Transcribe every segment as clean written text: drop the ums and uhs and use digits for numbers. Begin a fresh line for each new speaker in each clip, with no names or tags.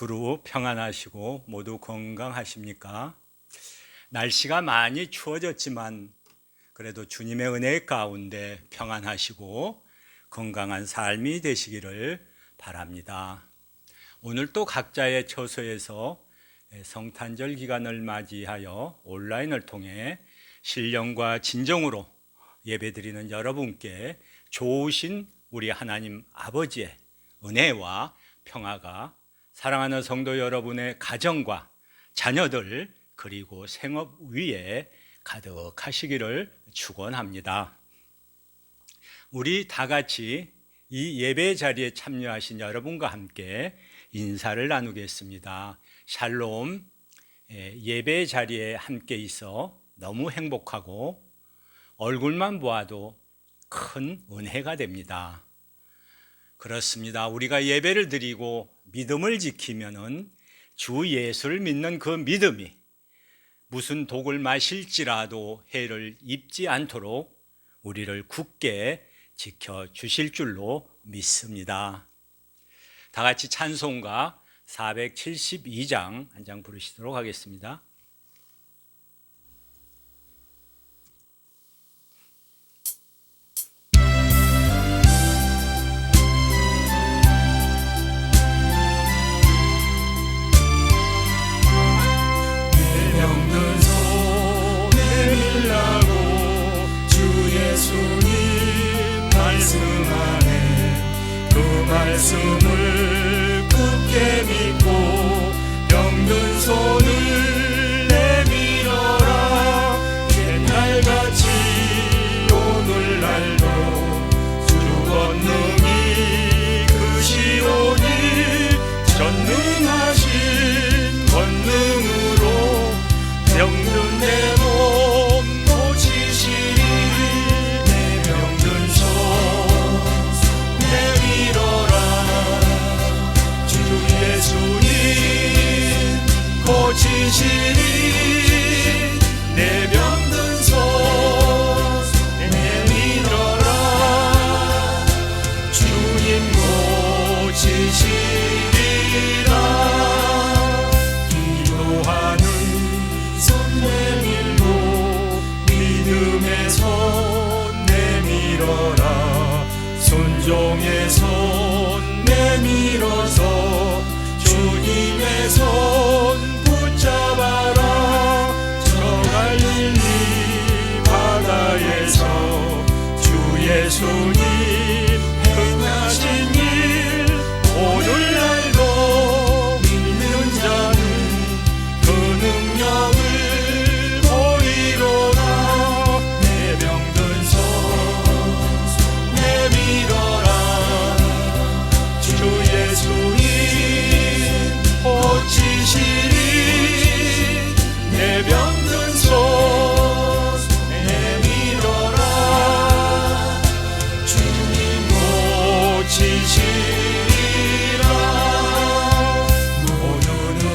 두루 평안하시고 모두 건강하십니까? 날씨가 많이 추워졌지만 그래도 주님의 은혜 가운데 평안하시고 건강한 삶이 되시기를 바랍니다. 오늘 또 각자의 처소에서 성탄절 기간을 맞이하여 온라인을 통해 신령과 진정으로 예배드리는 여러분께 좋으신 우리 하나님 아버지의 은혜와 평화가 사랑하는 성도 여러분의 가정과 자녀들 그리고 생업 위에 가득하시기를 축원합니다. 우리 다 같이 이 예배 자리에 참여하신 여러분과 함께 인사를 나누겠습니다. 샬롬. 예배 자리에 함께 있어 너무 행복하고 얼굴만 보아도 큰 은혜가 됩니다. 그렇습니다. 우리가 예배를 드리고 믿음을 지키면은 주 예수를 믿는 그 믿음이 무슨 독을 마실지라도 해를 입지 않도록 우리를 굳게 지켜주실 줄로 믿습니다. 다 같이 찬송가 472장 한 장 부르시도록 하겠습니다.
말씀을 굳게 믿고 병든 손을 내밀어라. 옛날같이 오늘날도 주 권능이 크시오니 전능하신 권능으로 병든 내 몸 고치시리. 내 병든 손 내밀어라. 예수님 고치시리. 내 병든 손 내밀어라. 주님 고치시리라. 기도하는 손 내밀고 믿음의 손 내밀어라. 순종의 손 내밀어서 주님의 손 붙잡아라. 저 갈릴리 바다에서 주 예수님 행하신 일 오늘날도 믿는 자는 그 능력을 보이로라. 내 병든 손 내밀어라. 주 예수님 고치시리. 내 병든 손 내밀어라. 주님 고치시리라. 모든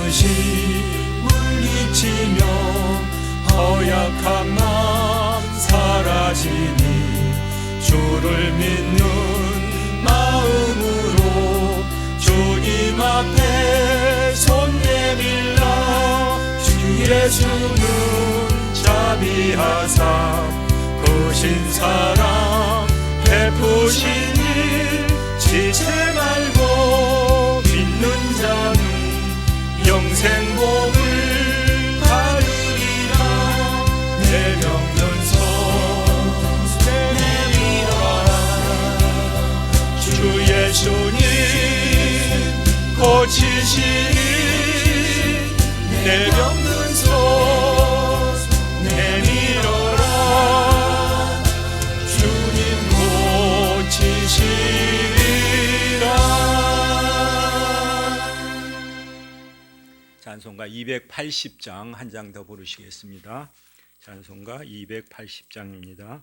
의심 물리치며 허약한 맘 사라지니 주를 믿는 마음으로 주님 앞에 손 내밀라. 주 예수는 자비하사 크신 사랑 베푸시니 지체 말고 믿는 자는 영생복을 받으리라. 내 병든 손 내밀어라. 주 예수님 고치시리. 내 병든 손 내밀어라. 주님 고치시리라.
찬송가 280장 한 장 더 부르시겠습니다. 찬송가 280장입니다.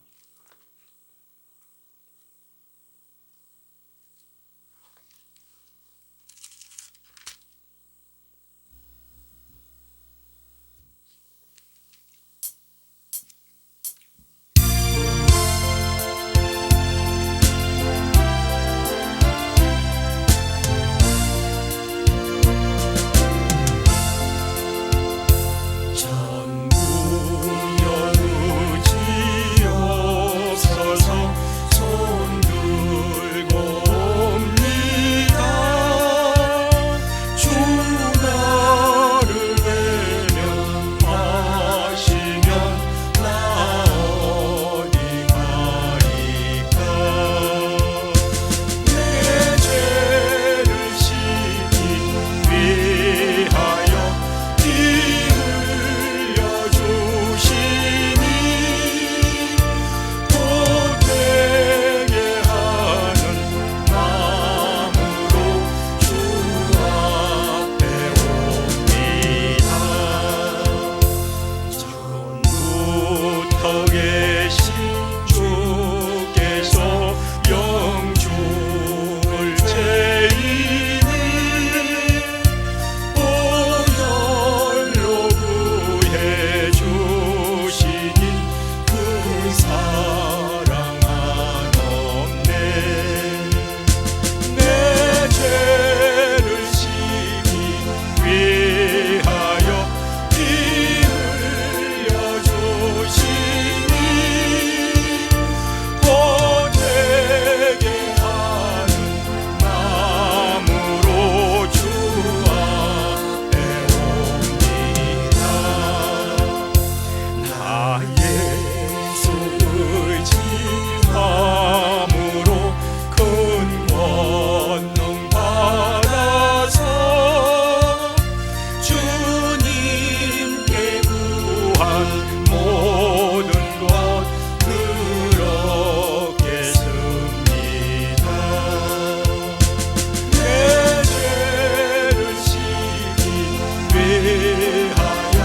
위하여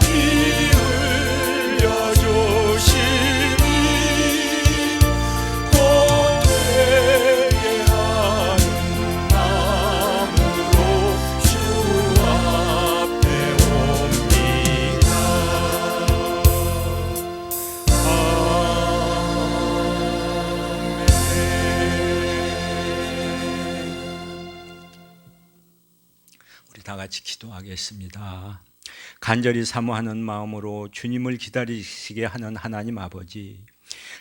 피 흘려 주시니 곧 되게 하는 마음으로 주 앞에 옵니다.
우리 다 같이 기도하겠습니다. 간절히 사모하는 마음으로 주님을 기다리시게 하는 하나님 아버지,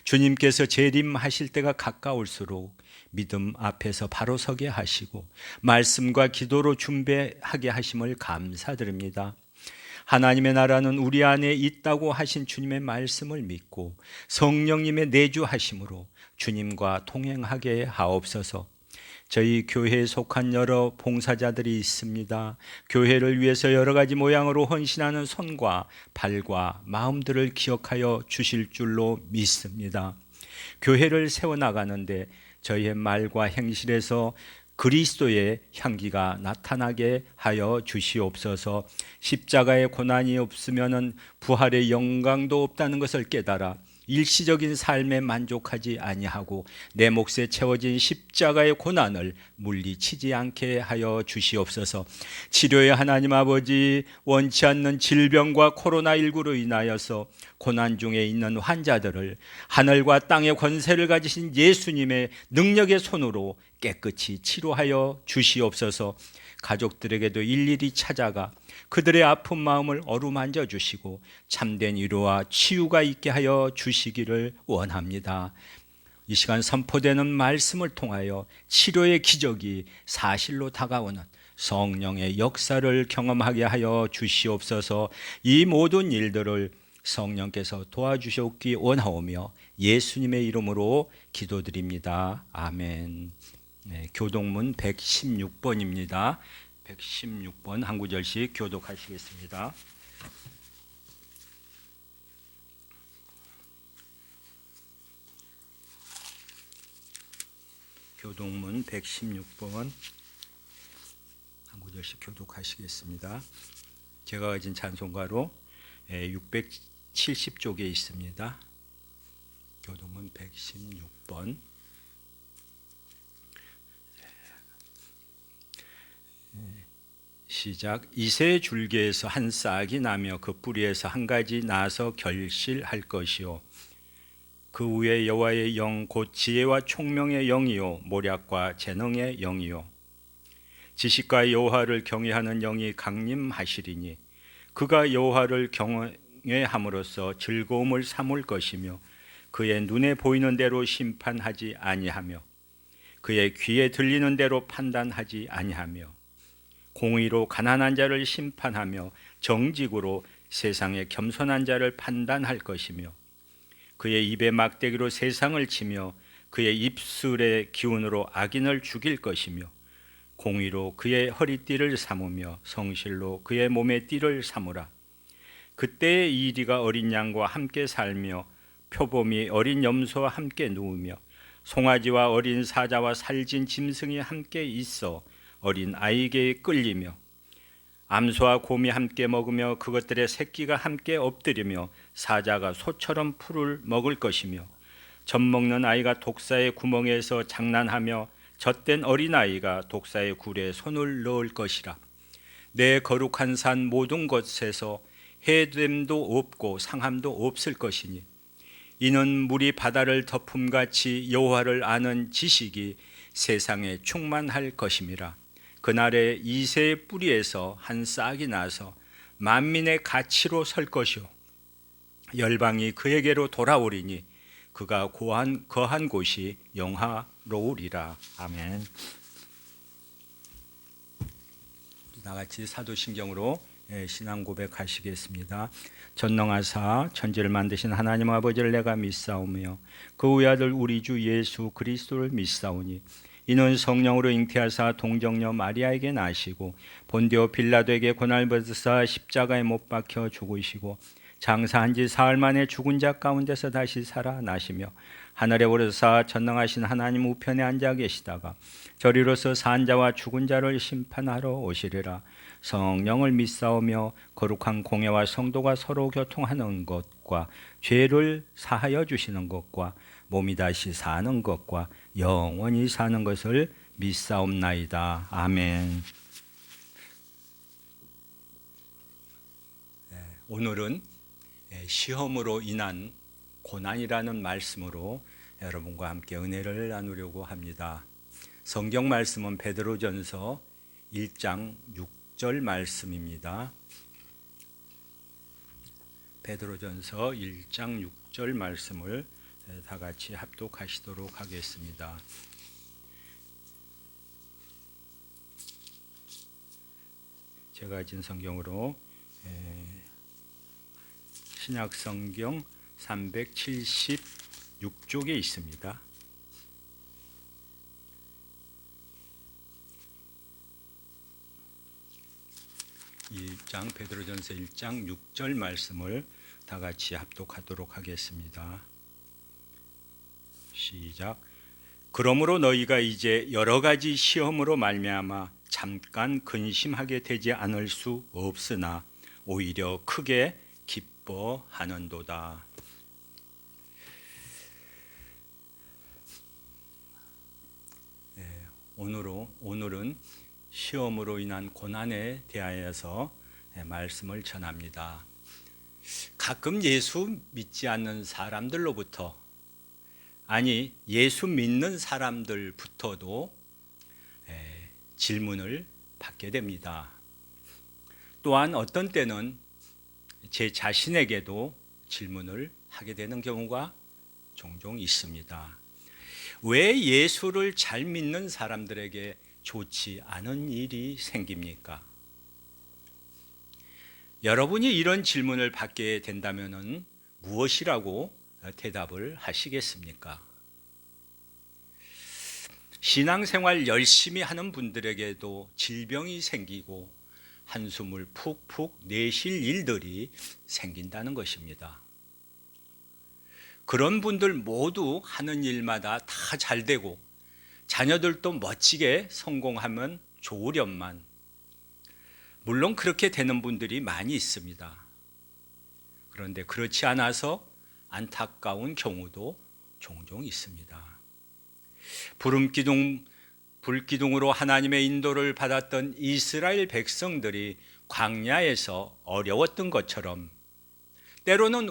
주님께서 재림하실 때가 가까울수록 믿음 앞에서 바로 서게 하시고 말씀과 기도로 준비하게 하심을 감사드립니다. 하나님의 나라는 우리 안에 있다고 하신 주님의 말씀을 믿고 성령님의 내주하심으로 주님과 동행하게 하옵소서. 저희 교회에 속한 여러 봉사자들이 있습니다. 교회를 위해서 여러 가지 모양으로 헌신하는 손과 발과 마음들을 기억하여 주실 줄로 믿습니다. 교회를 세워나가는데 저희의 말과 행실에서 그리스도의 향기가 나타나게 하여 주시옵소서. 십자가의 고난이 없으면 부활의 영광도 없다는 것을 깨달아 일시적인 삶에 만족하지 아니하고 내 몫에 채워진 십자가의 고난을 물리치지 않게 하여 주시옵소서. 치료의 하나님 아버지, 원치 않는 질병과 코로나19로 인하여서 고난 중에 있는 환자들을 하늘과 땅의 권세를 가지신 예수님의 능력의 손으로 깨끗이 치료하여 주시옵소서. 가족들에게도 일일이 찾아가 그들의 아픈 마음을 어루만져 주시고 참된 위로와 치유가 있게 하여 주시기를 원합니다. 이 시간 선포되는 말씀을 통하여 치료의 기적이 사실로 다가오는 성령의 역사를 경험하게 하여 주시옵소서. 이 모든 일들을 성령께서 도와주셨기 원하오며 예수님의 이름으로 기도드립니다. 아멘. 네, 교동문 116번입니다. 116번 한 구절씩 교독하시겠습니다. 교동문 116번 한 구절씩 교독하시겠습니다. 제가 가진 찬송가로 670쪽에 있습니다. 교동문 116번. 시작. 이새 줄기에서 한 싹이 나며 그 뿌리에서 한 가지 나서 결실할 것이요 그 위에 여호와의 영 곧 지혜와 총명의 영이요 모략과 재능의 영이요 지식과 여호와를 경외하는 영이 강림하시리니 그가 여호와를 경외함으로써 즐거움을 삼을 것이며 그의 눈에 보이는 대로 심판하지 아니하며 그의 귀에 들리는 대로 판단하지 아니하며 공의로 가난한 자를 심판하며 정직으로 세상의 겸손한 자를 판단할 것이며 그의 입에 막대기로 세상을 치며 그의 입술의 기운으로 악인을 죽일 것이며 공의로 그의 허리띠를 삼으며 성실로 그의 몸의 띠를 삼으라. 그때에 이리가 어린 양과 함께 살며 표범이 어린 염소와 함께 누우며 송아지와 어린 사자와 살진 짐승이 함께 있어 어린 아이에게 끌리며 암소와 곰이 함께 먹으며 그것들의 새끼가 함께 엎드리며 사자가 소처럼 풀을 먹을 것이며 젖 먹는 아이가 독사의 구멍에서 장난하며 젖된 어린아이가 독사의 굴에 손을 넣을 것이라. 내 거룩한 산 모든 곳에서 해됨도 없고 상함도 없을 것이니 이는 물이 바다를 덮음같이 여호와를 아는 지식이 세상에 충만할 것임이라. 그날에 이새의 뿌리에서 한 싹이 나서 만민의 가치로 설 것이요 열방이 그에게로 돌아오리니 그가 거한 곳이 영화로우리라. 아멘. 나같이 사도신경으로 신앙 고백하시겠습니다. 전능하사 천지를 만드신 하나님 아버지를 내가 믿사오며 그 외아들 우리 주 예수 그리스도를 믿사오니 이는 성령으로 잉태하사 동정녀 마리아에게 나시고 본디오 빌라도에게 고난을 받으사 십자가에 못 박혀 죽으시고 장사한 지 사흘 만에 죽은 자 가운데서 다시 살아나시며 하늘에 오르사 전능하신 하나님 우편에 앉아 계시다가 저리로서 산 자와 죽은 자를 심판하러 오시리라. 성령을 믿사오며 거룩한 공예와 성도가 서로 교통하는 것과 죄를 사하여 주시는 것과 몸이 다시 사는 것과 영원히 사는 것을 믿사옵나이다. 아멘. 오늘은 시험으로 인한 고난이라는 말씀으로 여러분과 함께 은혜를 나누려고 합니다. 성경 말씀은 베드로전서 1장 6절 말씀입니다. 베드로전서 1장 6절 말씀을 다 같이 합독하시도록 하겠습니다. 제가 가진 성경으로 신약 성경 376쪽에 있습니다. 1장 베드로전서 1장 6절 말씀을 다 같이 합독하도록 하겠습니다. 시작. 그러므로 너희가 이제 여러 가지 시험으로 말미암아 잠깐 근심하게 되지 않을 수 없으나 오히려 크게 기뻐하는도다. 오늘은 시험으로 인한 고난에 대하여서 말씀을 전합니다. 가끔 예수 믿지 않는 사람들로부터, 아니 예수 믿는 사람들부터도 질문을 받게 됩니다. 또한 어떤 때는 제 자신에게도 질문을 하게 되는 경우가 종종 있습니다. 왜 예수를 잘 믿는 사람들에게 좋지 않은 일이 생깁니까? 여러분이 이런 질문을 받게 된다면 무엇이라고 대답을 하시겠습니까? 신앙생활 열심히 하는 분들에게도 질병이 생기고 한숨을 푹푹 내쉴 일들이 생긴다는 것입니다. 그런 분들 모두 하는 일마다 다 잘 되고 자녀들도 멋지게 성공하면 좋으련만, 물론 그렇게 되는 분들이 많이 있습니다. 그런데 그렇지 않아서 안타까운 경우도 종종 있습니다. 불기둥으로 하나님의 인도를 받았던 이스라엘 백성들이 광야에서 어려웠던 것처럼 때로는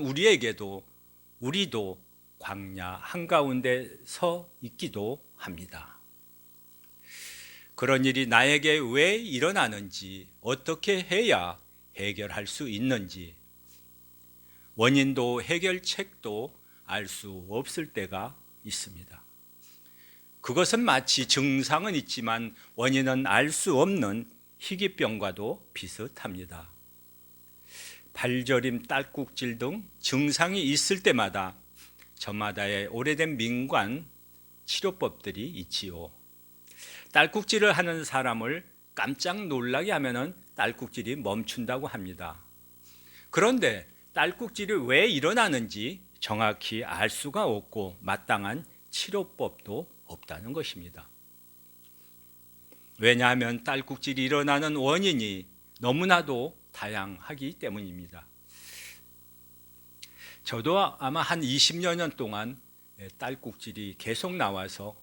우리도 광야 한가운데 서 있기도 합니다. 그런 일이 나에게 왜 일어나는지, 어떻게 해야 해결할 수 있는지, 원인도 해결책도 알 수 없을 때가 있습니다. 그것은 마치 증상은 있지만 원인은 알 수 없는 희귀병과도 비슷합니다. 발저림, 딸꾹질 등 증상이 있을 때마다 저마다의 오래된 민관 치료법들이 있지요. 딸꾹질을 하는 사람을 깜짝 놀라게 하면 딸꾹질이 멈춘다고 합니다. 그런데 딸꾹질이 왜 일어나는지 정확히 알 수가 없고 마땅한 치료법도 없다는 것입니다. 왜냐하면 딸꾹질이 일어나는 원인이 너무나도 다양하기 때문입니다. 저도 아마 한 20여 년 동안 딸꾹질이 계속 나와서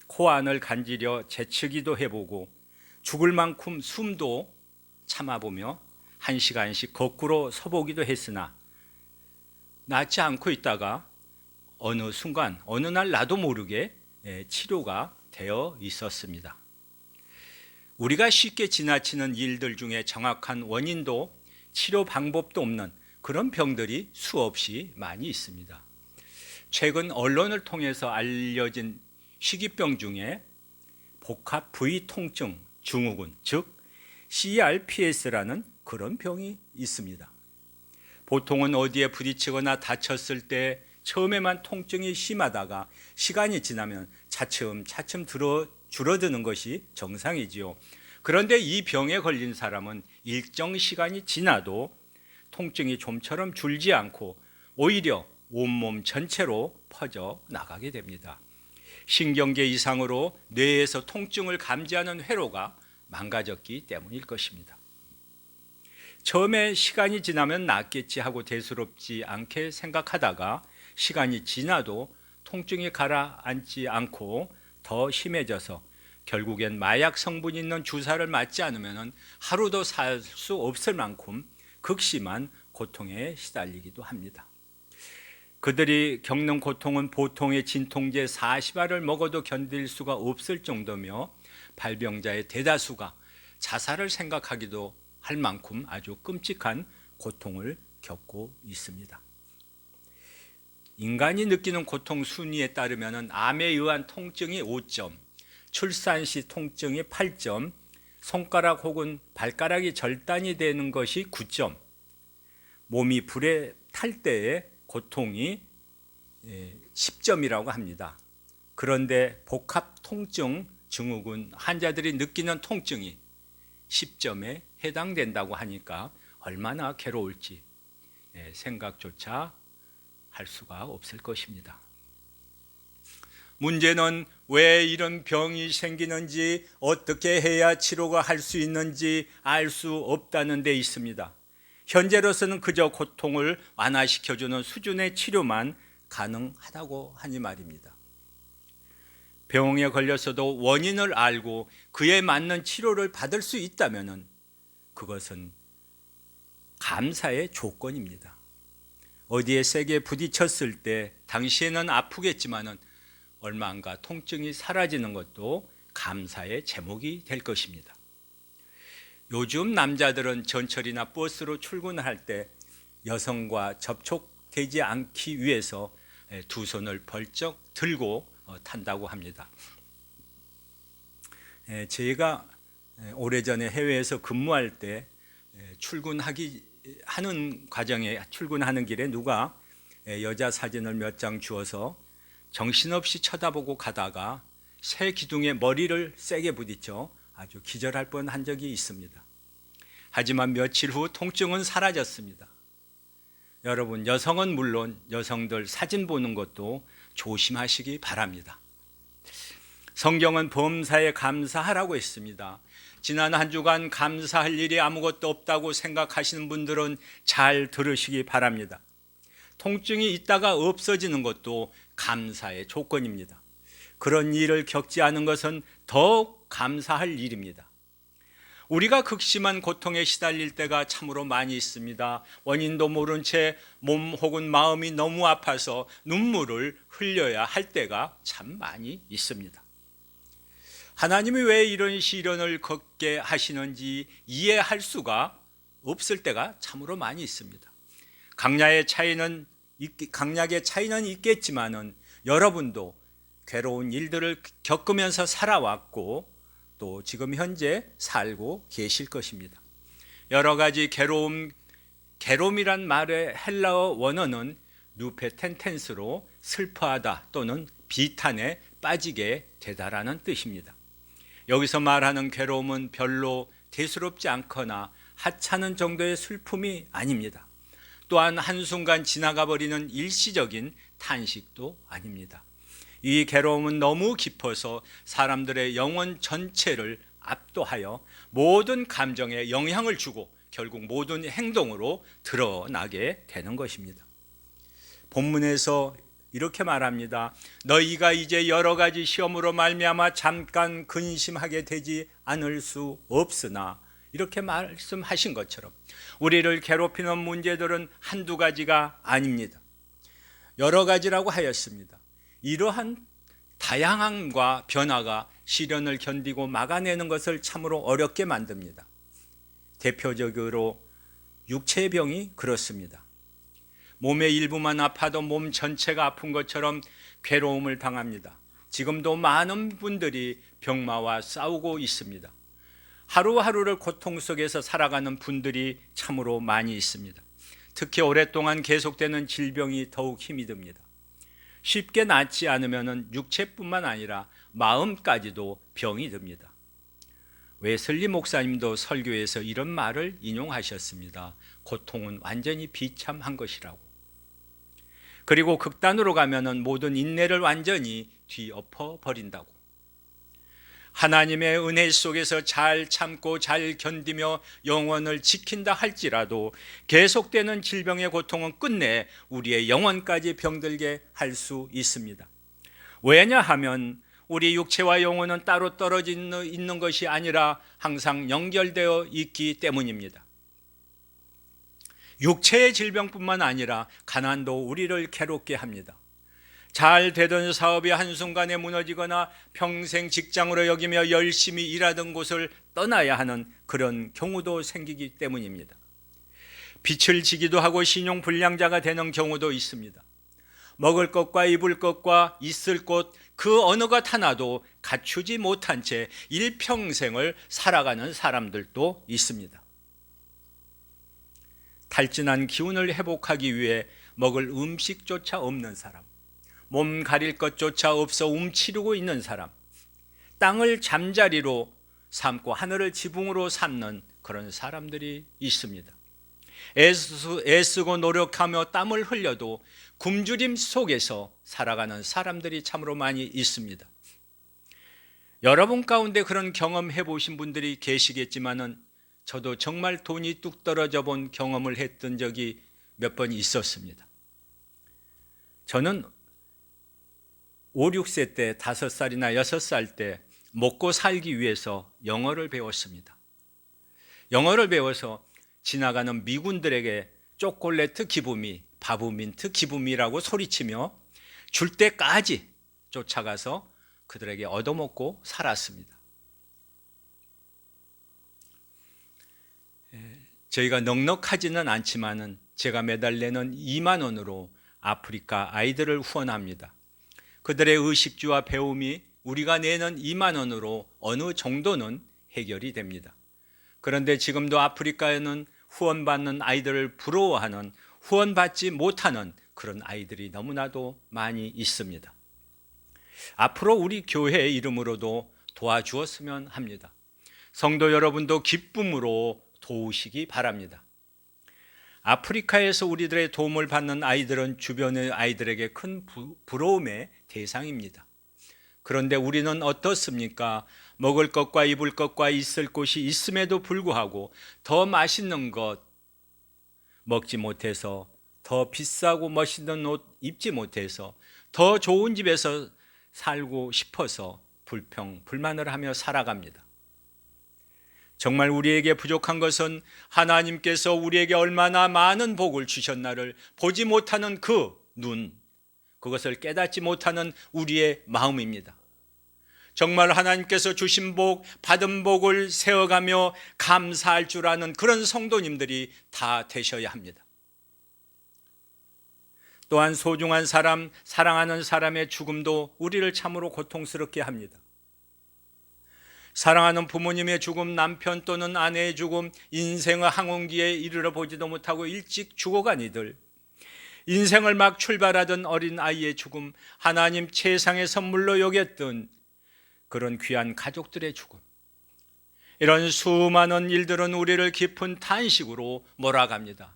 코 안을 간지려 재채기도 해보고 죽을 만큼 숨도 참아보며 1시간씩 거꾸로 서보기도 했으나 낫지 않고 있다가 어느 순간 어느 날 나도 모르게 치료가 되어 있었습니다. 우리가 쉽게 지나치는 일들 중에 정확한 원인도 치료 방법도 없는 그런 병들이 수없이 많이 있습니다. 최근 언론을 통해서 알려진 희귀병 중에 복합 부위 통증 증후군, 즉 CRPS라는 그런 병이 있습니다. 보통은 어디에 부딪히거나 다쳤을 때 처음에만 통증이 심하다가 시간이 지나면 차츰차츰 줄어드는 것이 정상이지요. 그런데 이 병에 걸린 사람은 일정 시간이 지나도 통증이 좀처럼 줄지 않고 오히려 온몸 전체로 퍼져 나가게 됩니다. 신경계 이상으로 뇌에서 통증을 감지하는 회로가 망가졌기 때문일 것입니다. 처음에 시간이 지나면 낫겠지 하고 대수롭지 않게 생각하다가 시간이 지나도 통증이 가라앉지 않고 더 심해져서 결국엔 마약 성분이 있는 주사를 맞지 않으면 하루도 살 수 없을 만큼 극심한 고통에 시달리기도 합니다. 그들이 겪는 고통은 보통의 진통제 40알을 먹어도 견딜 수가 없을 정도며 발병자의 대다수가 자살을 생각하기도 할 만큼 아주 끔찍한 고통을 겪고 있습니다. 인간이 느끼는 고통 순위에 따르면 암에 의한 통증이 5점, 출산 시 통증이 8점, 손가락 혹은 발가락이 절단이 되는 것이 9점, 몸이 불에 탈 때의 고통이 10점이라고 합니다. 그런데 복합 통증 증후군 환자들이 느끼는 통증이 10점에 해당된다고 하니까 얼마나 괴로울지 생각조차 할 수가 없을 것입니다. 문제는 왜 이런 병이 생기는지, 어떻게 해야 치료가 할 수 있는지 알 수 없다는 데 있습니다. 현재로서는 그저 고통을 완화시켜주는 수준의 치료만 가능하다고 하니 말입니다. 병에 걸렸어도 원인을 알고 그에 맞는 치료를 받을 수 있다면 그것은 감사의 조건입니다. 어디에 세게 부딪혔을 때 당시에는 아프겠지만 얼마 안가 통증이 사라지는 것도 감사의 제목이 될 것입니다. 요즘 남자들은 전철이나 버스로 출근할 때 여성과 접촉되지 않기 위해서 두 손을 벌쩍 들고 탄다고 합니다. 제가 오래전에 해외에서 근무할 때 출근하는 길에 누가 여자 사진을 몇 장 주어서 정신없이 쳐다보고 가다가 새 기둥에 머리를 세게 부딪혀 아주 기절할 뻔한 적이 있습니다. 하지만 며칠 후 통증은 사라졌습니다. 여러분, 여성은 물론 여성들 사진 보는 것도 조심하시기 바랍니다. 성경은 범사에 감사하라고 했습니다. 지난 한 주간 감사할 일이 아무것도 없다고 생각하시는 분들은 잘 들으시기 바랍니다. 통증이 있다가 없어지는 것도 감사의 조건입니다. 그런 일을 겪지 않은 것은 더욱 감사할 일입니다. 우리가 극심한 고통에 시달릴 때가 참으로 많이 있습니다. 원인도 모른 채 몸 혹은 마음이 너무 아파서 눈물을 흘려야 할 때가 참 많이 있습니다. 하나님이 왜 이런 시련을 겪게 하시는지 이해할 수가 없을 때가 참으로 많이 있습니다. 강약의 차이는 있겠지만은 여러분도 괴로운 일들을 겪으면서 살아왔고 또 지금 현재 살고 계실 것입니다. 여러 가지 괴로움이란 말의 헬라어 원어는 뉴페텐텐스로 슬퍼하다 또는 비탄에 빠지게 되다라는 뜻입니다. 여기서 말하는 괴로움은 별로 대수롭지 않거나 하찮은 정도의 슬픔이 아닙니다. 또한 한순간 지나가 버리는 일시적인 탄식도 아닙니다. 이 괴로움은 너무 깊어서 사람들의 영혼 전체를 압도하여 모든 감정에 영향을 주고 결국 모든 행동으로 드러나게 되는 것입니다. 본문에서 이렇게 말합니다. 너희가 이제 여러 가지 시험으로 말미암아 잠깐 근심하게 되지 않을 수 없으나, 이렇게 말씀하신 것처럼 우리를 괴롭히는 문제들은 한두 가지가 아닙니다. 여러 가지라고 하였습니다. 이러한 다양함과 변화가 시련을 견디고 막아내는 것을 참으로 어렵게 만듭니다. 대표적으로 육체의 병이 그렇습니다. 몸의 일부만 아파도 몸 전체가 아픈 것처럼 괴로움을 당합니다. 지금도 많은 분들이 병마와 싸우고 있습니다. 하루하루를 고통 속에서 살아가는 분들이 참으로 많이 있습니다. 특히 오랫동안 계속되는 질병이 더욱 힘이 듭니다. 쉽게 낫지 않으면 육체뿐만 아니라 마음까지도 병이 듭니다. 웨슬리 목사님도 설교에서 이런 말을 인용하셨습니다. 고통은 완전히 비참한 것이라고. 그리고 극단으로 가면은 모든 인내를 완전히 뒤엎어 버린다고. 하나님의 은혜 속에서 잘 참고 잘 견디며 영혼을 지킨다 할지라도 계속되는 질병의 고통은 끝내 우리의 영혼까지 병들게 할 수 있습니다. 왜냐하면 우리 육체와 영혼은 따로 떨어져 있는 것이 아니라 항상 연결되어 있기 때문입니다. 육체의 질병뿐만 아니라 가난도 우리를 괴롭게 합니다. 잘 되던 사업이 한순간에 무너지거나 평생 직장으로 여기며 열심히 일하던 곳을 떠나야 하는 그런 경우도 생기기 때문입니다. 빚을 지기도 하고 신용불량자가 되는 경우도 있습니다. 먹을 것과 입을 것과 있을 곳 그 어느 것 하나도 갖추지 못한 채 일평생을 살아가는 사람들도 있습니다. 탈진한 기운을 회복하기 위해 먹을 음식조차 없는 사람, 몸 가릴 것조차 없어 움츠리고 있는 사람, 땅을 잠자리로 삼고 하늘을 지붕으로 삼는 그런 사람들이 있습니다. 애쓰고 노력하며 땀을 흘려도 굶주림 속에서 살아가는 사람들이 참으로 많이 있습니다. 여러분 가운데 그런 경험해 보신 분들이 계시겠지만은 저도 정말 돈이 뚝 떨어져 본 경험을 했던 적이 몇 번 있었습니다. 저는 5, 6세 때 5살이나 6살 때 먹고 살기 위해서 영어를 배웠습니다. 영어를 배워서 지나가는 미군들에게 초콜릿 기부미, 바브민트 기부미라고 소리치며 줄 때까지 쫓아가서 그들에게 얻어먹고 살았습니다. 저희가 넉넉하지는 않지만은 제가 매달 내는 2만 원으로 아프리카 아이들을 후원합니다. 그들의 의식주와 배움이 우리가 내는 2만 원으로 어느 정도는 해결이 됩니다. 그런데 지금도 아프리카에는 후원받는 아이들을 부러워하는, 후원받지 못하는 그런 아이들이 너무나도 많이 있습니다. 앞으로 우리 교회 이름으로도 도와주었으면 합니다. 성도 여러분도 기쁨으로 도우시기 바랍니다. 아프리카에서 우리들의 도움을 받는 아이들은 주변의 아이들에게 큰 부러움의 대상입니다. 그런데 우리는 어떻습니까? 먹을 것과 입을 것과 있을 곳이 있음에도 불구하고 더 맛있는 것 먹지 못해서, 더 비싸고 멋있는 옷 입지 못해서, 더 좋은 집에서 살고 싶어서 불평불만을 하며 살아갑니다. 정말 우리에게 부족한 것은 하나님께서 우리에게 얼마나 많은 복을 주셨나를 보지 못하는 그 눈, 그것을 깨닫지 못하는 우리의 마음입니다. 정말 하나님께서 주신 복, 받은 복을 세워가며 감사할 줄 아는 그런 성도님들이 다 되셔야 합니다. 또한 소중한 사람, 사랑하는 사람의 죽음도 우리를 참으로 고통스럽게 합니다. 사랑하는 부모님의 죽음, 남편 또는 아내의 죽음, 인생의 항원기에 이르러 보지도 못하고 일찍 죽어간 이들, 인생을 막 출발하던 어린 아이의 죽음, 하나님 최상의 선물로 여겼던 그런 귀한 가족들의 죽음, 이런 수많은 일들은 우리를 깊은 탄식으로 몰아갑니다.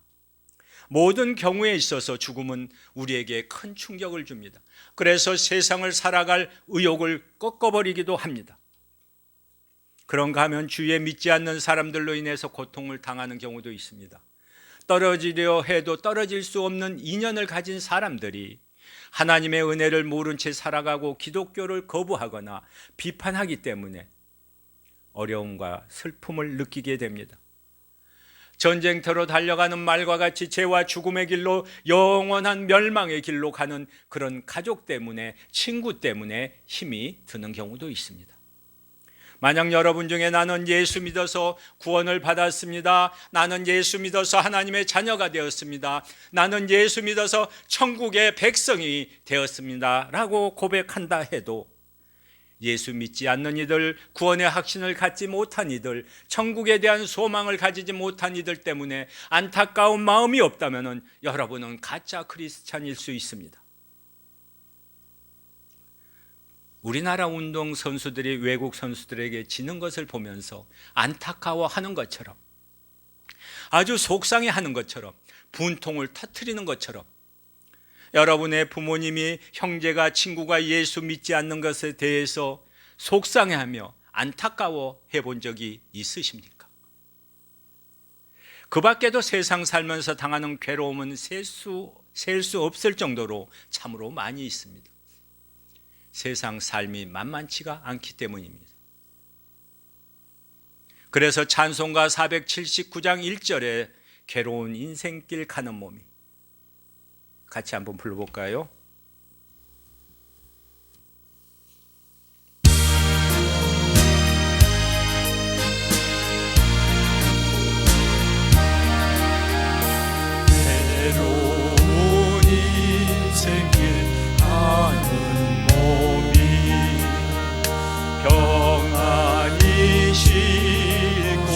모든 경우에 있어서 죽음은 우리에게 큰 충격을 줍니다. 그래서 세상을 살아갈 의욕을 꺾어버리기도 합니다. 그런가 하면 주위에 믿지 않는 사람들로 인해서 고통을 당하는 경우도 있습니다. 떨어지려 해도 떨어질 수 없는 인연을 가진 사람들이 하나님의 은혜를 모른 채 살아가고 기독교를 거부하거나 비판하기 때문에 어려움과 슬픔을 느끼게 됩니다. 전쟁터로 달려가는 말과 같이 죄와 죽음의 길로, 영원한 멸망의 길로 가는 그런 가족 때문에, 친구 때문에 힘이 드는 경우도 있습니다. 만약 여러분 중에 나는 예수 믿어서 구원을 받았습니다, 나는 예수 믿어서 하나님의 자녀가 되었습니다, 나는 예수 믿어서 천국의 백성이 되었습니다 라고 고백한다 해도 예수 믿지 않는 이들, 구원의 확신을 갖지 못한 이들, 천국에 대한 소망을 가지지 못한 이들 때문에 안타까운 마음이 없다면 여러분은 가짜 크리스찬일 수 있습니다. 우리나라 운동 선수들이 외국 선수들에게 지는 것을 보면서 안타까워하는 것처럼, 아주 속상해하는 것처럼, 분통을 터뜨리는 것처럼 여러분의 부모님이, 형제가, 친구가 예수 믿지 않는 것에 대해서 속상해하며 안타까워 해본 적이 있으십니까? 그 밖에도 세상 살면서 당하는 괴로움은 셀 수 없을 정도로 참으로 많이 있습니다. 세상 삶이 만만치가 않기 때문입니다. 그래서 찬송가 479장 1절에 괴로운 인생길 가는 몸이, 같이 한번 불러볼까요?
괴로운 인생길 가는 몸이 평안이 쉴 곳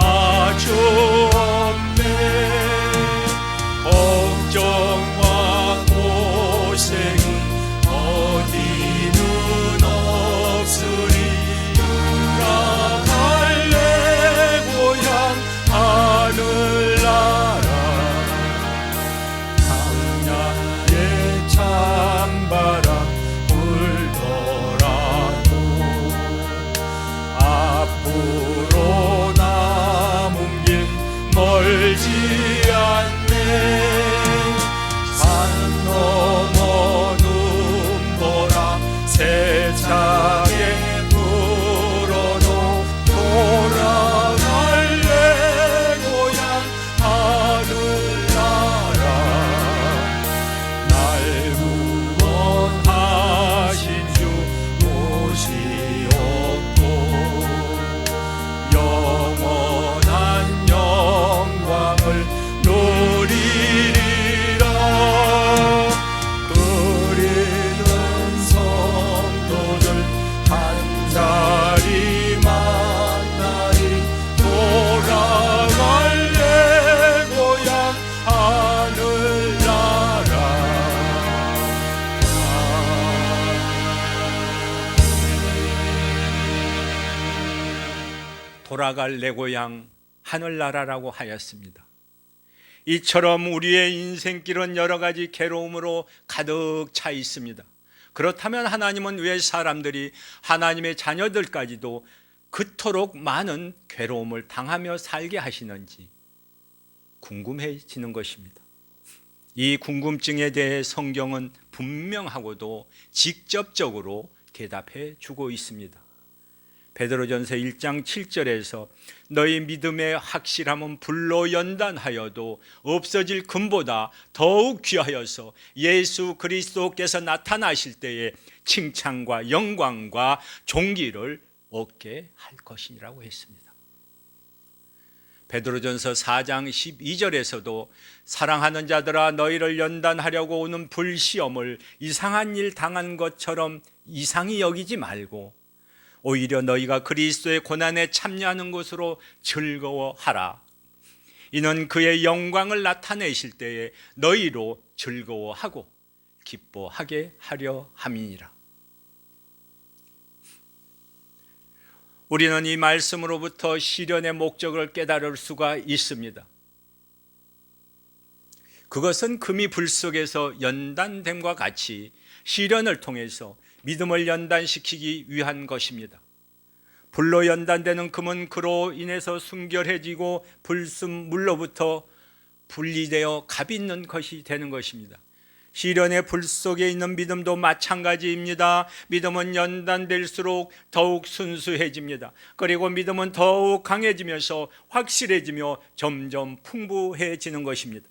아주 없네. 걱정과 고생은 어디는 없으리. 돌아갈래 고향 하늘나라. 강야에 찬바람 불더라도 앞으로 남은 길 멀지 않네. 산 넘어 눈보라 세차게 불어도 돌아갈래 고향 하늘나라. 날 구원하신 주 모시옵고 영원한 영광을 누리리라. 그리는 성도들 한자리 만나리. 돌아갈래 고향 하늘나라.
돌아갈 내 고향 하늘나라라고 하였습니다. 이처럼 우리의 인생길은 여러 가지 괴로움으로 가득 차 있습니다. 그렇다면 하나님은 왜 사람들이, 하나님의 자녀들까지도 그토록 많은 괴로움을 당하며 살게 하시는지 궁금해지는 것입니다. 이 궁금증에 대해 성경은 분명하고도 직접적으로 대답해 주고 있습니다. 베드로전서 1장 7절에서 너희 믿음의 확실함은 불로 연단하여도 없어질 금보다 더욱 귀하여서 예수 그리스도께서 나타나실 때에 칭찬과 영광과 존귀를 얻게 할 것이라고 했습니다. 베드로전서 4장 12절에서도 사랑하는 자들아 너희를 연단하려고 오는 불시험을 이상한 일 당한 것처럼 이상히 여기지 말고 오히려 너희가 그리스도의 고난에 참여하는 것으로 즐거워하라. 이는 그의 영광을 나타내실 때에 너희로 즐거워하고 기뻐하게 하려 함이니라. 우리는 이 말씀으로부터 시련의 목적을 깨달을 수가 있습니다. 그것은 금이 불 속에서 연단됨과 같이 시련을 통해서 믿음을 연단시키기 위한 것입니다. 불로 연단되는 금은 그로 인해서 순결해지고 불순 물로부터 분리되어 값 있는 것이 되는 것입니다. 시련의 불 속에 있는 믿음도 마찬가지입니다. 믿음은 연단될수록 더욱 순수해집니다. 그리고 믿음은 더욱 강해지면서 확실해지며 점점 풍부해지는 것입니다.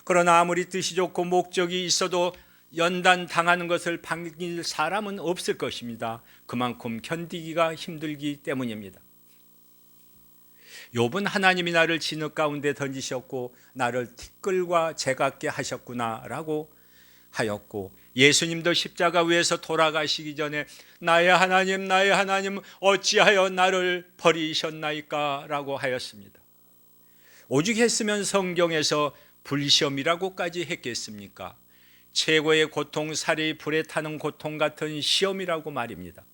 그러나 아무리 뜻이 좋고 목적이 있어도 연단 당하는 것을 반길 사람은 없을 것입니다. 그만큼 견디기가 힘들기 때문입니다. 욥은 하나님이 나를 진흙 가운데 던지셨고 나를 티끌과 재같게 하셨구나라고 하였고, 예수님도 십자가 위에서 돌아가시기 전에 나의 하나님 어찌하여 나를 버리셨나이까 라고 하였습니다. 오직 했으면 성경에서 불시험이라고까지 했겠습니까? 최고의 고통, 살이 불에 타는 고통 같은 시험이라고 말입니다.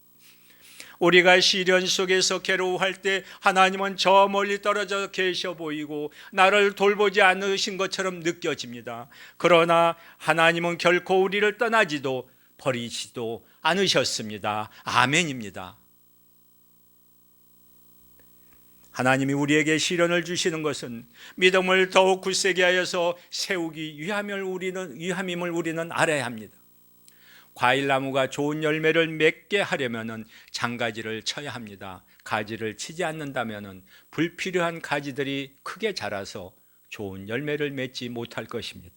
우리가 시련 속에서 괴로워할 때 하나님은 저 멀리 떨어져 계셔 보이고 나를 돌보지 않으신 것처럼 느껴집니다. 그러나 하나님은 결코 우리를 떠나지도 버리지도 않으셨습니다. 아멘입니다. 하나님이 우리에게 시련을 주시는 것은 믿음을 더욱 굳세게 하여서 세우기 위함임을 우리는 알아야 합니다. 과일나무가 좋은 열매를 맺게 하려면 장가지를 쳐야 합니다. 가지를 치지 않는다면 불필요한 가지들이 크게 자라서 좋은 열매를 맺지 못할 것입니다.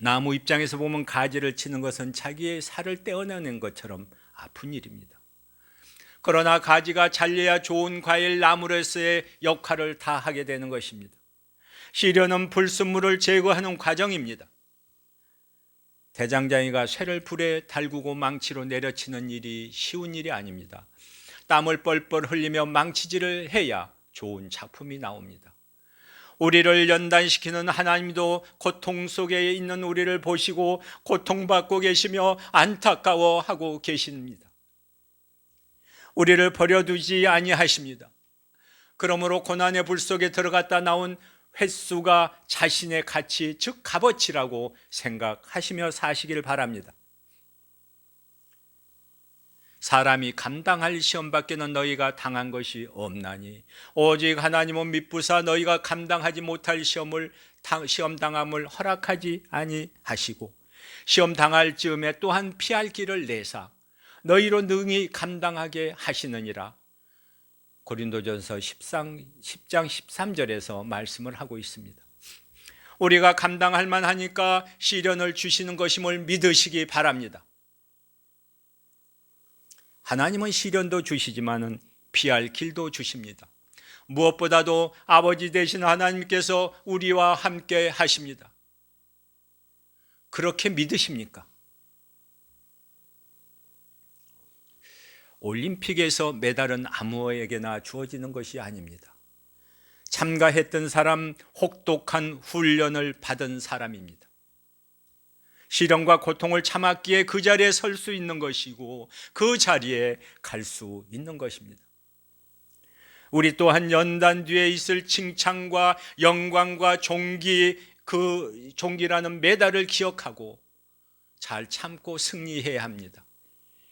나무 입장에서 보면 가지를 치는 것은 자기의 살을 떼어내는 것처럼 아픈 일입니다. 그러나 가지가 잘려야 좋은 과일 나무로서의 역할을 다하게 되는 것입니다. 시련은 불순물을 제거하는 과정입니다. 대장장이가 쇠를 불에 달구고 망치로 내려치는 일이 쉬운 일이 아닙니다. 땀을 뻘뻘 흘리며 망치질을 해야 좋은 작품이 나옵니다. 우리를 연단시키는 하나님도 고통 속에 있는 우리를 보시고 고통받고 계시며 안타까워하고 계십니다. 우리를 버려두지 아니하십니다. 그러므로 고난의 불 속에 들어갔다 나온 횟수가 자신의 가치, 즉 값어치라고 생각하시며 사시길 바랍니다. 사람이 감당할 시험 밖에는 너희가 당한 것이 없나니 오직 하나님은 미쁘사 너희가 감당하지 못할 시험 당함을 허락하지 아니하시고 시험 당할 즈음에 또한 피할 길을 내사 너희로 능히 감당하게 하시느니라. 고린도전서 10장 13절에서 말씀을 하고 있습니다. 우리가 감당할 만하니까 시련을 주시는 것임을 믿으시기 바랍니다. 하나님은 시련도 주시지만은 피할 길도 주십니다. 무엇보다도 아버지 되신 하나님께서 우리와 함께 하십니다. 그렇게 믿으십니까? 올림픽에서 메달은 아무에게나 주어지는 것이 아닙니다. 참가했던 사람, 혹독한 훈련을 받은 사람입니다. 시련과 고통을 참았기에 그 자리에 설 수 있는 것이고 그 자리에 갈 수 있는 것입니다. 우리 또한 연단 뒤에 있을 칭찬과 영광과 종기, 그 종기라는 메달을 기억하고 잘 참고 승리해야 합니다.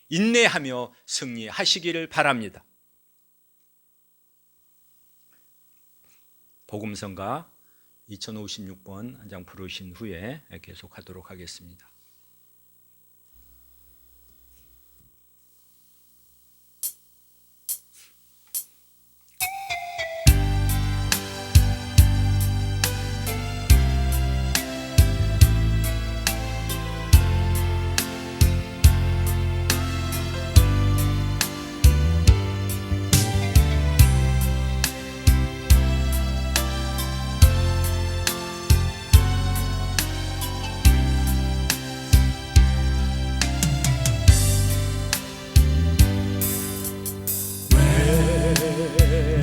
인내하며 승리하시기를 바랍니다. 복음성가 2056번 한 장 부르신 후에 계속하도록 하겠습니다.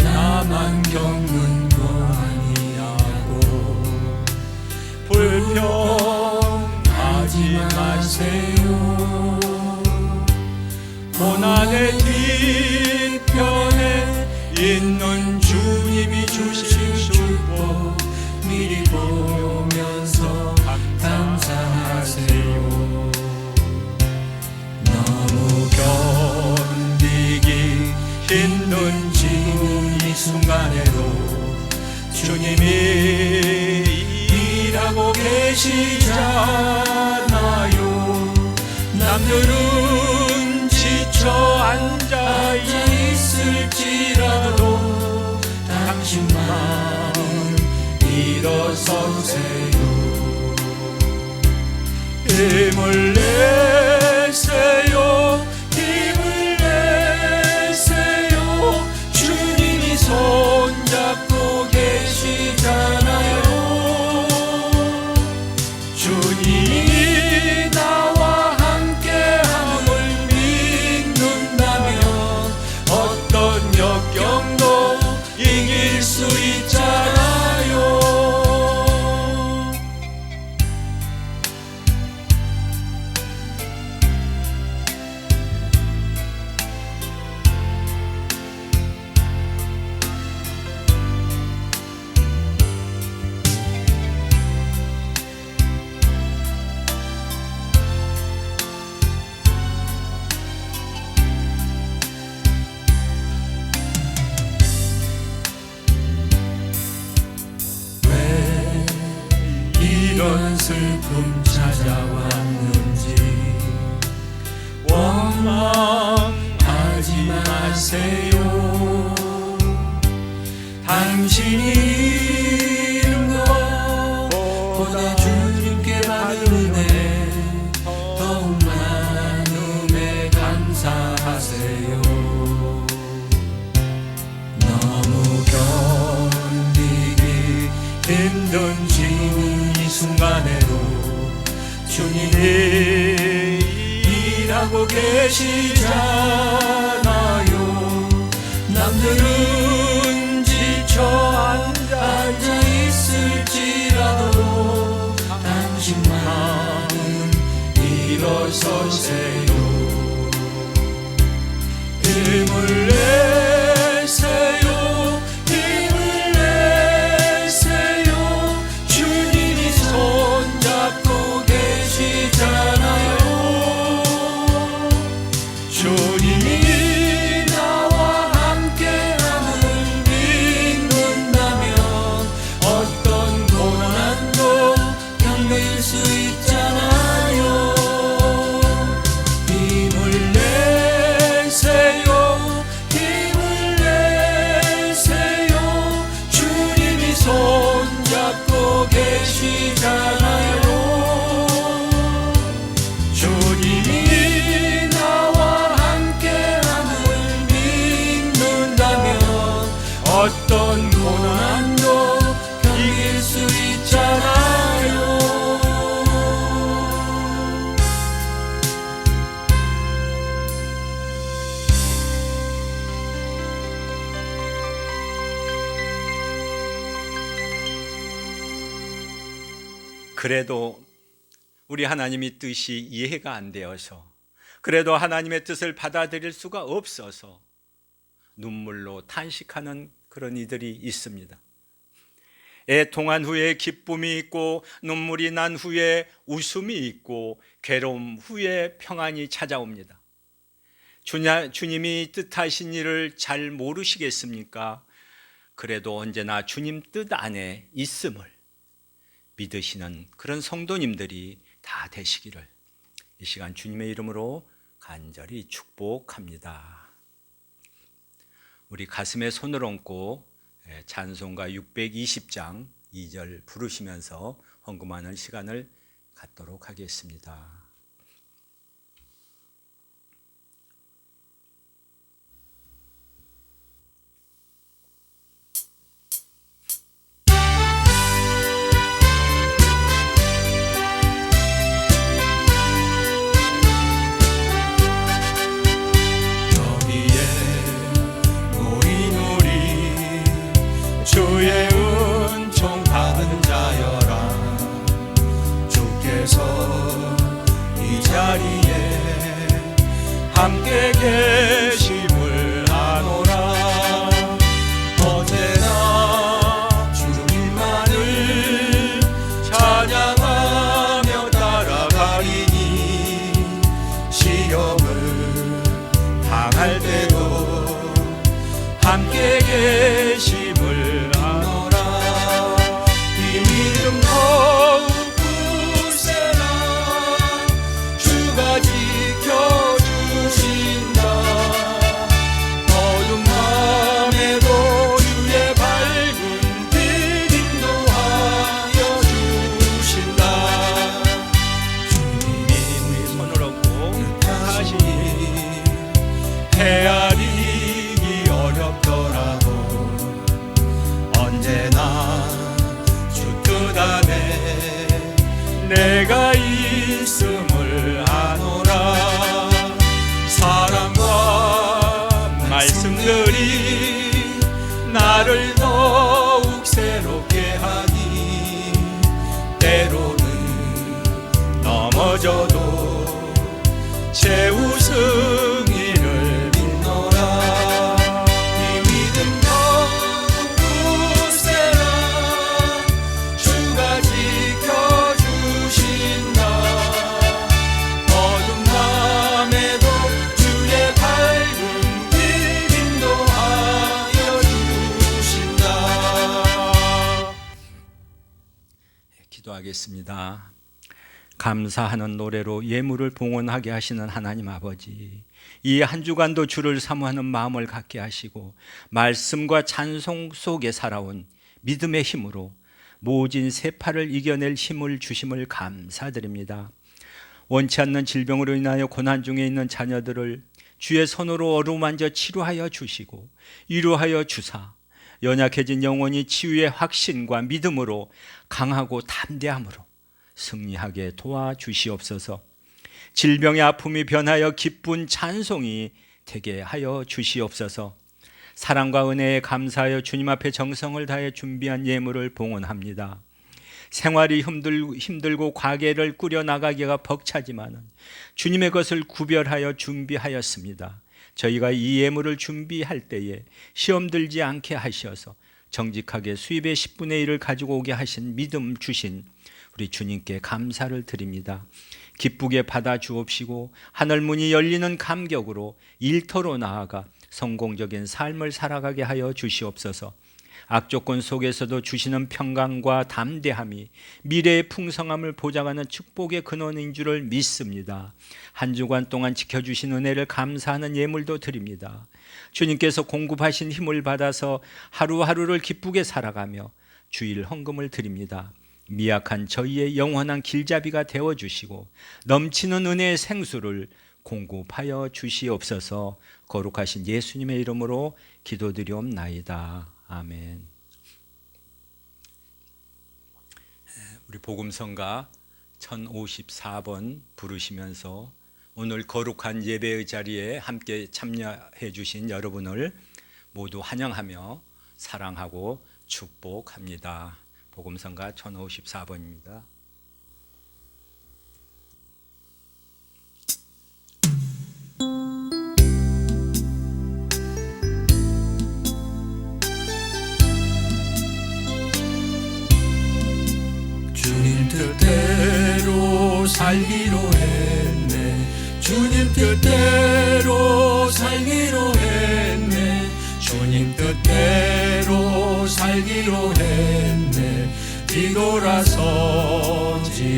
나만 겪는 거 아니냐고 불평하지 마세요. 고난의 뒤편에 있는 주님이 주신 축복 미리 보면서 감사하세요. 너무 견디기 힘든 지금 이 순간에도 주님이 일하고 계시잖아요. 남들은 지쳐 앉아 있을지라도 당신만 일어서세요. 힘을 내세요. 힘을 내세요. 주님이 손잡고 계시잖아요. 주님이 나와 함께함을 믿는다면 어떤 역경도 이길 수 있잖아요. 이런 슬픔 찾아왔는지 원망하지 마세요. 당신이 이룬 것보다 주님께 받은 은혜 더욱 나눔에 감사하세요. 너무 견디기 힘든 지금 이 순간에도 주님이 일하고 계시잖아요. 남들은 지쳐 앉아 있을지라도 당신만은 일어서세요. 힘을 내세요. 힘을 내세요. 주님이 손잡고 계시잖아요. 주님이 나와 함께함을 믿는다면 어떤 고난도 견딜 수 있잖아요. 힘을 내세요. 힘을 내세요. 주님이 손잡고 계시잖아요. 주님이 나와 함께함을 믿는다면 어떤 고난도 견딜 수 있잖아요.
그래도 우리 하나님의 뜻이 이해가 안 되어서, 그래도 하나님의 뜻을 받아들일 수가 없어서 눈물로 탄식하는 그런 이들이 있습니다. 애통한 후에 기쁨이 있고, 눈물이 난 후에 웃음이 있고, 괴로움 후에 평안이 찾아옵니다. 주님이 뜻하신 일을 잘 모르시겠습니까? 그래도 언제나 주님 뜻 안에 있음을 믿으시는 그런 성도님들이 다 되시기를 이 시간 주님의 이름으로 간절히 축복합니다. 우리 가슴에 손을 얹고 찬송가 620장 2절 부르시면서 헌금하는 시간을 갖도록 하겠습니다.
주의 은총 받은 자여라. 주께서 이 자리에 함께 계심을 아노라. 언제나 주님만을 찬양하며 따라가리니 시험을 당할 때도 함께 계심을 아노라. 이 믿음 더욱 굳세라. 주가 지켜주신다. 어둠 밤에도 주의 밝은 빛 인도하여 주신다. 주님이
우리 손을 얹고
다시 헤아리기 어렵더라도 언제나 주 뜻 안에 내가 있음을 아노라. 사랑과 말씀들이 나를 더욱 새롭게 하니 때로는 넘어져도 제 우승이를 믿노라. 이 믿음 더욱 굳세라. 주가 지켜주신다. 어둠 밤에도 주의 밝은 빛 인도하여 주신다.
기도하겠습니다. 감사하는 노래로 예물을 봉헌하게 하시는 하나님 아버지, 이 한 주간도 주를 사모하는 마음을 갖게 하시고 말씀과 찬송 속에 살아온 믿음의 힘으로 모진 세파를 이겨낼 힘을 주심을 감사드립니다. 원치 않는 질병으로 인하여 고난 중에 있는 자녀들을 주의 손으로 어루만져 치료하여 주시고 위로하여 주사 연약해진 영혼이 치유의 확신과 믿음으로 강하고 담대함으로 승리하게 도와주시옵소서. 질병의 아픔이 변하여 기쁜 찬송이 되게 하여 주시옵소서. 사랑과 은혜에 감사하여 주님 앞에 정성을 다해 준비한 예물을 봉헌합니다. 생활이 힘들고 가게를 꾸려나가기가 벅차지만 주님의 것을 구별하여 준비하였습니다. 저희가 이 예물을 준비할 때에 시험 들지 않게 하셔서 정직하게 수입의 10분의 1을 가지고 오게 하신 믿음 주신 우리 주님께 감사를 드립니다. 기쁘게 받아 주옵시고 하늘문이 열리는 감격으로 일터로 나아가 성공적인 삶을 살아가게 하여 주시옵소서. 악조건 속에서도 주시는 평강과 담대함이 미래의 풍성함을 보장하는 축복의 근원인 줄을 믿습니다. 한 주간 동안 지켜주신 은혜를 감사하는 예물도 드립니다. 주님께서 공급하신 힘을 받아서 하루하루를 기쁘게 살아가며 주일 헌금을 드립니다. 미약한 저희의 영원한 길잡이가 되어주시고 넘치는 은혜의 생수를 공급하여 주시옵소서. 거룩하신 예수님의 이름으로 기도드리옵나이다. 아멘. 우리 복음성가 1054번 부르시면서 오늘 거룩한 예배의 자리에 함께 참여해 주신 여러분을 모두 환영하며 사랑하고 축복합니다. 복음성가 1054번입니다.
주님 뜻대로 살기로 했네. 주님 뜻대로 살기로 했네. 주님 뜻대로 살기로 했네. 뒤돌아서지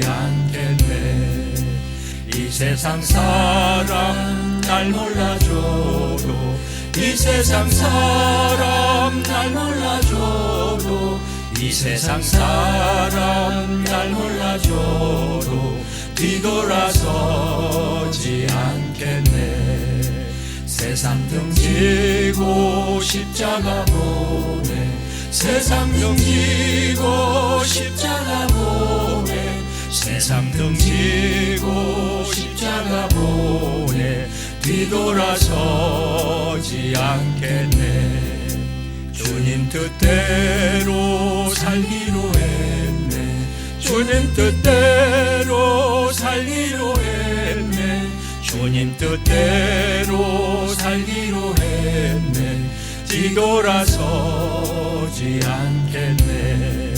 않겠네. 이 세상 사람 날 몰라줘도, 이 세상 사람 날 몰라줘도, 이 세상 사람 날 몰라줘도 뒤돌아서지 않겠네. 세상 등지고 십자가 보내. 세상 등지고 십자가 보내. 세상 등지고 십자가 보내. 뒤돌아서지 않겠네. 주님 뜻대로 살기로 했네. 주님 뜻대로 살기로 했네. 주님 뜻대로 살기로 했네. 뒤돌아서지 않겠네.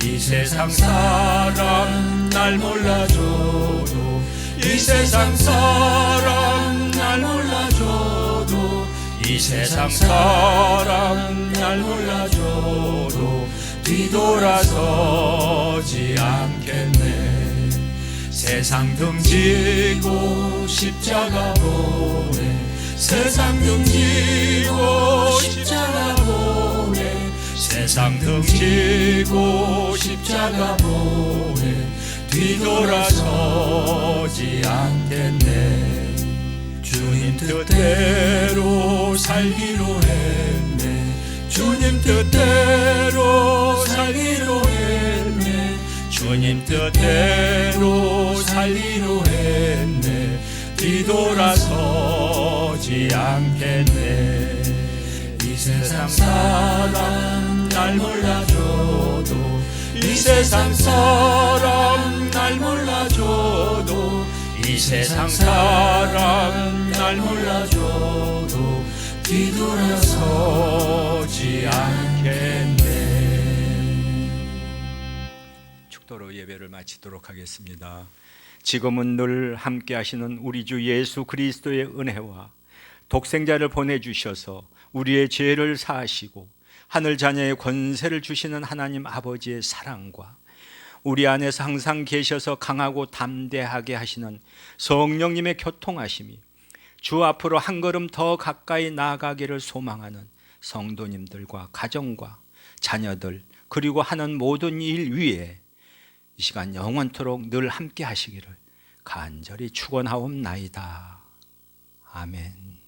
이 세상 사람 날 몰라줘도, 이 세상 사람 날 몰라줘도, 이 세상 사람 날 몰라줘도 뒤돌아서지 않겠네. 세상 등지고 십자가 보내. 세상 등지고 십자가 보내. 세상 등지고 십자가 보내. 뒤돌아서지 않겠네. 주님 뜻대로 살기로 했네. 주님 뜻대로 살기로 했네. 주님 뜻대로 살기로 했네. 뒤돌아서지 않겠네. 이 세상 사람 날 몰라줘도, 이 세상 사람 날 몰라줘도, 이 세상 사람 날 몰라줘도 뒤돌아서지 않겠네.
축도로 예배를 마치도록 하겠습니다. 지금은 늘 함께 하시는 우리 주 예수 그리스도의 은혜와 독생자를 보내주셔서 우리의 죄를 사하시고 하늘 자녀의 권세를 주시는 하나님 아버지의 사랑과 우리 안에서 항상 계셔서 강하고 담대하게 하시는 성령님의 교통하심이 주 앞으로 한 걸음 더 가까이 나아가기를 소망하는 성도님들과 가정과 자녀들 그리고 하는 모든 일 위에 이 시간 영원토록 늘 함께 하시기를 간절히 축원하옵나이다. 아멘.